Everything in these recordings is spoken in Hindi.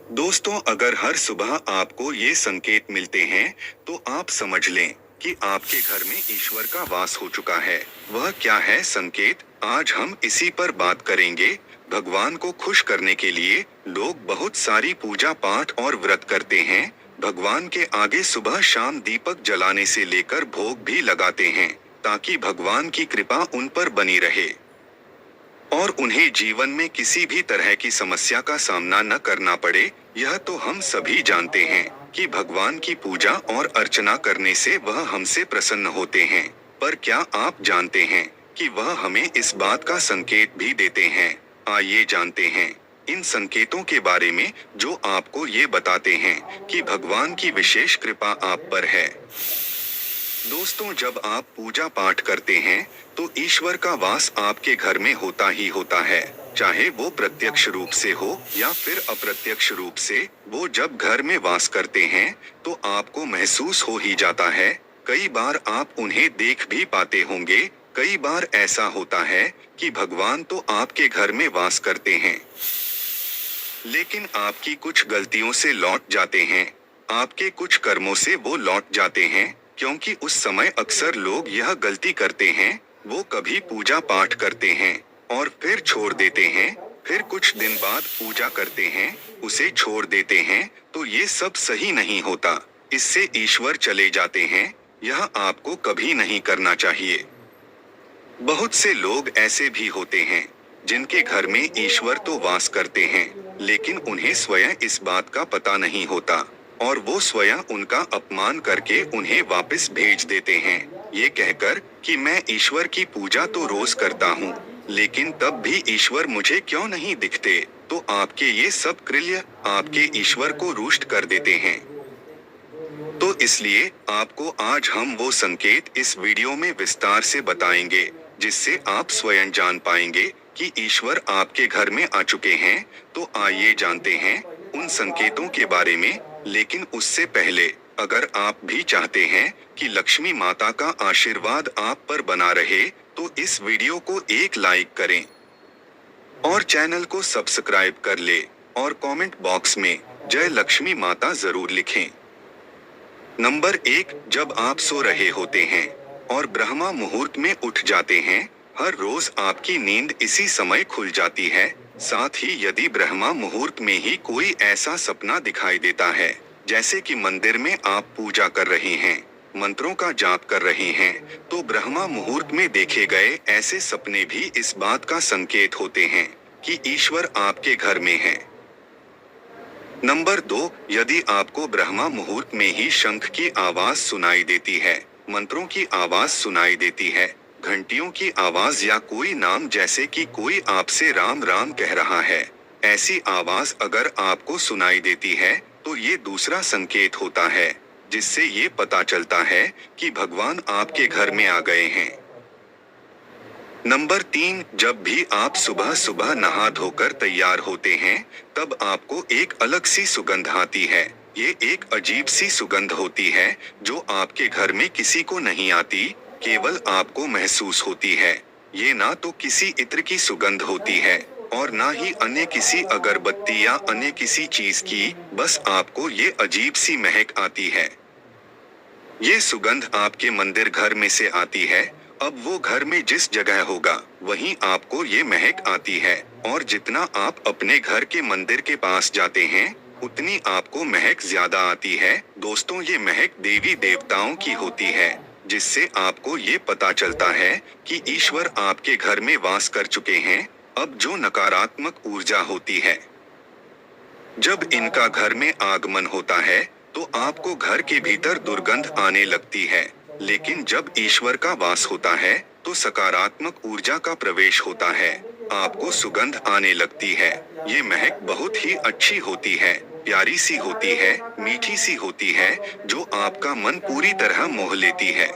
दोस्तों, अगर हर सुबह आपको ये संकेत मिलते हैं, तो आप समझ लें कि आपके घर में ईश्वर का वास हो चुका है। वह क्या है संकेत? आज हम इसी पर बात करेंगे। भगवान को खुश करने के लिए लोग बहुत सारी पूजा पाठ और व्रत करते हैं। भगवान के आगे सुबह शाम दीपक जलाने से लेकर भोग भी लगाते हैं, ताकि भगवान की कृपा उन पर बनी रहे और उन्हें जीवन में किसी भी तरह की समस्या का सामना न करना पड़े। यह तो हम सभी जानते हैं कि भगवान की पूजा और अर्चना करने से वह हमसे प्रसन्न होते हैं। पर क्या आप जानते हैं कि वह हमें इस बात का संकेत भी देते हैं? आइए जानते हैं इन संकेतों के बारे में, जो आपको ये बताते हैं कि भगवान की विशेष कृपा आप पर है। दोस्तों, जब आप पूजा पाठ करते हैं, तो ईश्वर का वास आपके घर में होता ही होता है। चाहे वो प्रत्यक्ष रूप से हो या फिर अप्रत्यक्ष रूप से, वो जब घर में वास करते हैं, तो आपको महसूस हो ही जाता है। कई बार आप उन्हें देख भी पाते होंगे। कई बार ऐसा होता है कि भगवान तो आपके घर में वास करते हैं, लेकिन आपकी कुछ गलतियों से लौट जाते हैं। आपके कुछ कर्मों से वो लौट जाते हैं, क्योंकि उस समय अक्सर लोग यह गलती करते हैं। वो कभी पूजा पाठ करते हैं और फिर छोड़ देते हैं, फिर कुछ दिन बाद पूजा करते हैं, उसे छोड़ देते हैं। तो ये सब सही नहीं होता। इससे ईश्वर चले जाते हैं। यह आपको कभी नहीं करना चाहिए। बहुत से लोग ऐसे भी होते हैं जिनके घर में ईश्वर तो वास करते हैं, लेकिन उन्हें स्वयं इस बात का पता नहीं होता और वो स्वयं उनका अपमान करके उन्हें वापस भेज देते हैं, ये कहकर कि मैं ईश्वर की पूजा तो रोज करता हूँ, लेकिन तब भी ईश्वर मुझे क्यों नहीं दिखते। तो आपके ये सब कृत्य आपके ईश्वर को रुष्ट कर देते हैं। तो इसलिए आपको आज हम वो संकेत इस वीडियो में विस्तार से बताएंगे, जिससे आप स्वयं जान पाएंगे कि ईश्वर आपके घर में आ चुके हैं। तो आइए जानते हैं उन संकेतों के बारे में। लेकिन उससे पहले, अगर आप भी चाहते हैं कि लक्ष्मी माता का आशीर्वाद आप पर बना रहे, तो इस वीडियो को एक लाइक करें और चैनल को सब्सक्राइब कर ले और कमेंट बॉक्स में जय लक्ष्मी माता जरूर लिखें। नंबर 1, जब आप सो रहे होते हैं और ब्रह्मा मुहूर्त में उठ जाते हैं। हर रोज आपकी नींद इसी समय खुल जाती है। साथ ही यदि ब्रह्मा मुहूर्त में ही कोई ऐसा सपना दिखाई देता है, जैसे कि मंदिर में आप पूजा कर रहे हैं, मंत्रों का जाप कर रहे हैं, तो ब्रह्मा मुहूर्त में देखे गए ऐसे सपने भी इस बात का संकेत होते हैं कि ईश्वर आपके घर में है। नंबर 2, यदि आपको ब्रह्मा मुहूर्त में ही शंख की आवाज सुनाई देती है, मंत्रों की आवाज सुनाई देती है, घंटियों की आवाज या कोई नाम जैसे कि कोई आपसे राम राम कह रहा है, ऐसी आवाज अगर आपको सुनाई देती है, तो ये दूसरा संकेत होता है, जिससे ये पता चलता है कि भगवान आपके घर में आ गए हैं। नंबर 3, जब भी आप सुबह सुबह नहा धोकर तैयार होते हैं, तब आपको एक अलग सी सुगंध आती है। ये एक अजीब सी सुगंध होती है, जो आपके घर में किसी को नहीं आती, केवल आपको महसूस होती है। ये ना तो किसी इत्र की सुगंध होती है और ना ही अन्य किसी अगरबत्ती या अन्य किसी चीज की, बस आपको ये अजीब सी महक आती है। ये सुगंध आपके मंदिर घर में से आती है। अब वो घर में जिस जगह होगा, वहीं आपको ये महक आती है, और जितना आप अपने घर के मंदिर के पास जाते हैं, उतनी आपको महक ज्यादा आती है। दोस्तों, ये महक देवी देवताओं की होती है, जिससे आपको ये पता चलता है कि ईश्वर आपके घर में वास कर चुके हैं। अब जो नकारात्मक ऊर्जा होती है, जब इनका घर में आगमन होता है, तो आपको घर के भीतर दुर्गंध आने लगती है। लेकिन जब ईश्वर का वास होता है, तो सकारात्मक ऊर्जा का प्रवेश होता है, आपको सुगंध आने लगती है। ये महक बहुत ही अच्छी होती है, प्यारी सी होती है, मीठी सी होती है, जो आपका मन पूरी तरह मोह लेती है।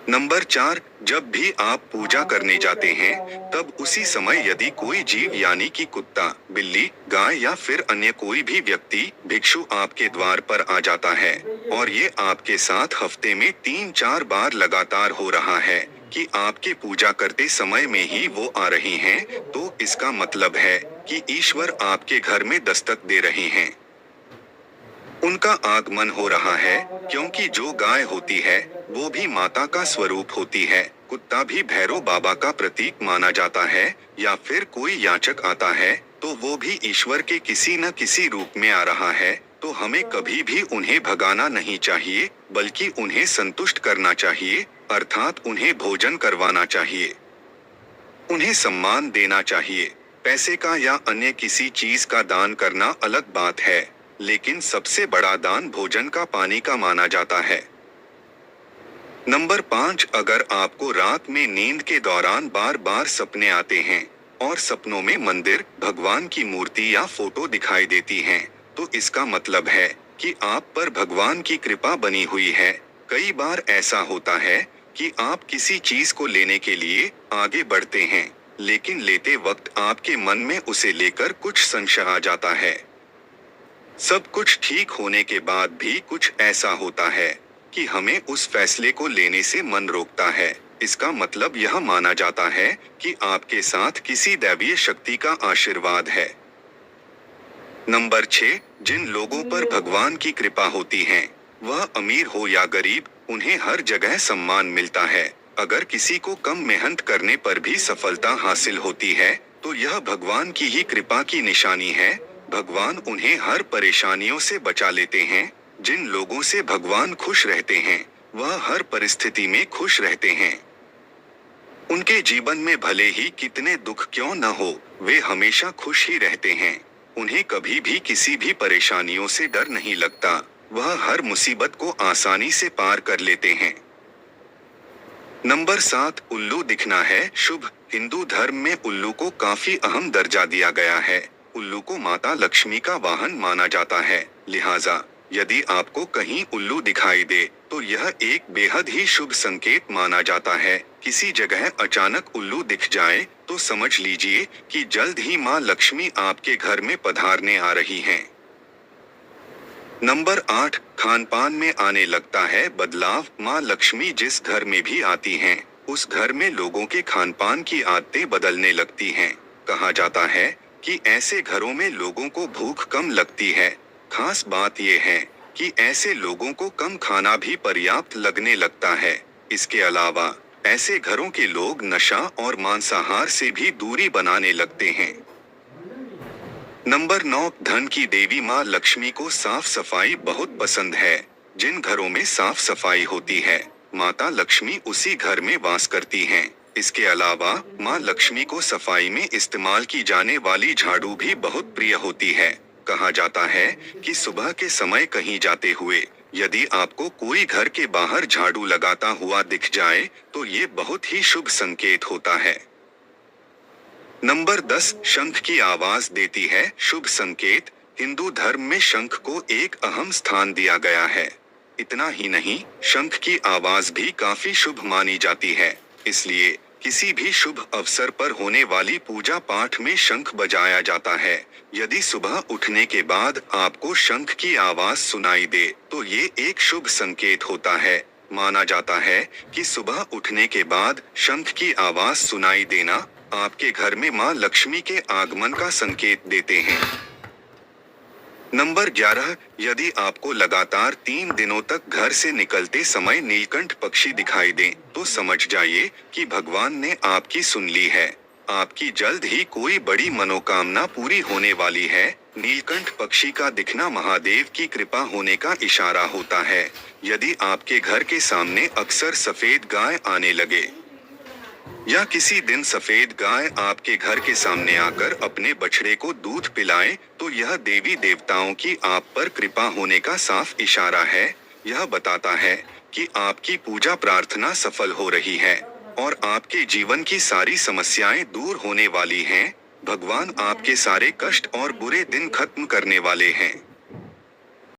नंबर 4, जब भी आप पूजा करने जाते हैं, तब उसी समय यदि कोई जीव यानी कि कुत्ता, बिल्ली, गाय या फिर अन्य कोई भी व्यक्ति, भिक्षु आपके द्वार पर आ जाता है, और ये आपके साथ हफ्ते में 3-4 बार लगातार हो रहा है कि आपके पूजा करते समय में ही वो आ रहे हैं, तो इसका मतलब है कि ईश्वर आपके घर में दस्तक दे रहे हैं। उनका आगमन हो रहा है, क्योंकि जो गाय होती है वो भी माता का स्वरूप होती है। कुत्ता भी भैरव बाबा का प्रतीक माना जाता है। या फिर कोई याचक आता है तो वो भी ईश्वर के किसी न किसी रूप में आ रहा है। तो हमें कभी भी उन्हें भगाना नहीं चाहिए, बल्कि उन्हें संतुष्ट करना चाहिए, अर्थात उन्हें भोजन करवाना चाहिए, उन्हें सम्मान देना चाहिए। पैसे का या अन्य किसी चीज का दान करना अलग बात है, लेकिन सबसे बड़ा दान भोजन का पानी का माना जाता है। नंबर 5, अगर आपको रात में नींद के दौरान बार बार सपने आते हैं और सपनों में मंदिर, भगवान की मूर्ति या फोटो दिखाई देती हैं, तो इसका मतलब है कि आप पर भगवान की कृपा बनी हुई है। कई बार ऐसा होता है कि आप किसी चीज को लेने के लिए आगे बढ़ते हैं, लेकिन लेते वक्त आपके मन में उसे लेकर कुछ संशय आ जाता है। सब कुछ ठीक होने के बाद भी कुछ ऐसा होता है कि हमें उस फैसले को लेने से मन रोकता है। इसका मतलब यह माना जाता है कि आपके साथ किसी दैवीय शक्ति का आशीर्वाद है। नंबर 6, जिन लोगों पर भगवान की कृपा होती है, वह अमीर हो या गरीब, उन्हें हर जगह सम्मान मिलता है। अगर किसी को कम मेहनत करने पर भी सफलता हासिल होती है, तो यह भगवान की ही कृपा की निशानी है। भगवान उन्हें हर परेशानियों से बचा लेते हैं। जिन लोगों से भगवान खुश रहते हैं, वह हर परिस्थिति में खुश रहते हैं। उनके जीवन में भले ही कितने दुख क्यों न हो, वे हमेशा खुश ही रहते हैं। उन्हें कभी भी किसी भी परेशानियों से डर नहीं लगता। वह हर मुसीबत को आसानी से पार कर लेते हैं। नंबर 7, उल्लू दिखना है शुभ। हिंदू धर्म में उल्लू को काफी अहम दर्जा दिया गया है। उल्लू को माता लक्ष्मी का वाहन माना जाता है। लिहाजा यदि आपको कहीं उल्लू दिखाई दे तो यह एक बेहद ही शुभ संकेत माना जाता है। किसी जगह अचानक उल्लू दिख जाए तो समझ लीजिए कि जल्द ही माँ लक्ष्मी आपके घर में पधारने आ रही हैं। नंबर 8, खान पान में आने लगता है बदलाव। माँ लक्ष्मी जिस घर में भी आती हैं, उस घर में लोगों के खान पान की आदतें बदलने लगती हैं। कहा जाता है कि ऐसे घरों में लोगों को भूख कम लगती है। खास बात यह है कि ऐसे लोगों को कम खाना भी पर्याप्त लगने लगता है। इसके अलावा ऐसे घरों के लोग नशा और मांसाहार से भी दूरी बनाने लगते हैं। नंबर 9, धन की देवी माँ लक्ष्मी को साफ सफाई बहुत पसंद है। जिन घरों में साफ सफाई होती है, माता लक्ष्मी उसी घर में वास करती हैं। इसके अलावा माँ लक्ष्मी को सफाई में इस्तेमाल की जाने वाली झाड़ू भी बहुत प्रिय होती है। कहा जाता है कि सुबह के समय कहीं जाते हुए यदि आपको कोई घर के बाहर झाड़ू लगाता हुआ दिख जाए तो ये बहुत ही शुभ संकेत होता है। नंबर 10, शंख की आवाज देती है शुभ संकेत। हिंदू धर्म में शंख को एक अहम स्थान दिया गया है। इतना ही नहीं, शंख की आवाज भी काफी शुभ मानी जाती है। इसलिए किसी भी शुभ अवसर पर होने वाली पूजा पाठ में शंख बजाया जाता है। यदि सुबह उठने के बाद आपको शंख की आवाज सुनाई दे तो ये एक शुभ संकेत होता है। माना जाता है कि सुबह उठने के बाद शंख की आवाज सुनाई देना आपके घर में माँ लक्ष्मी के आगमन का संकेत देते हैं। नंबर 11, यदि आपको लगातार 3 दिनों तक घर से निकलते समय नीलकंठ पक्षी दिखाई दें, तो समझ जाइए कि भगवान ने आपकी सुन ली है। आपकी जल्द ही कोई बड़ी मनोकामना पूरी होने वाली है। नीलकंठ पक्षी का दिखना महादेव की कृपा होने का इशारा होता है। यदि आपके घर के सामने अक्सर सफेद गाय आने लगे या किसी दिन सफेद गाय आपके घर के सामने आकर अपने बछड़े को दूध पिलाए, तो यह देवी देवताओं की आप पर कृपा होने का साफ इशारा है। यह बताता है कि आपकी पूजा प्रार्थना सफल हो रही है और आपके जीवन की सारी समस्याएं दूर होने वाली हैं। भगवान आपके सारे कष्ट और बुरे दिन खत्म करने वाले हैं।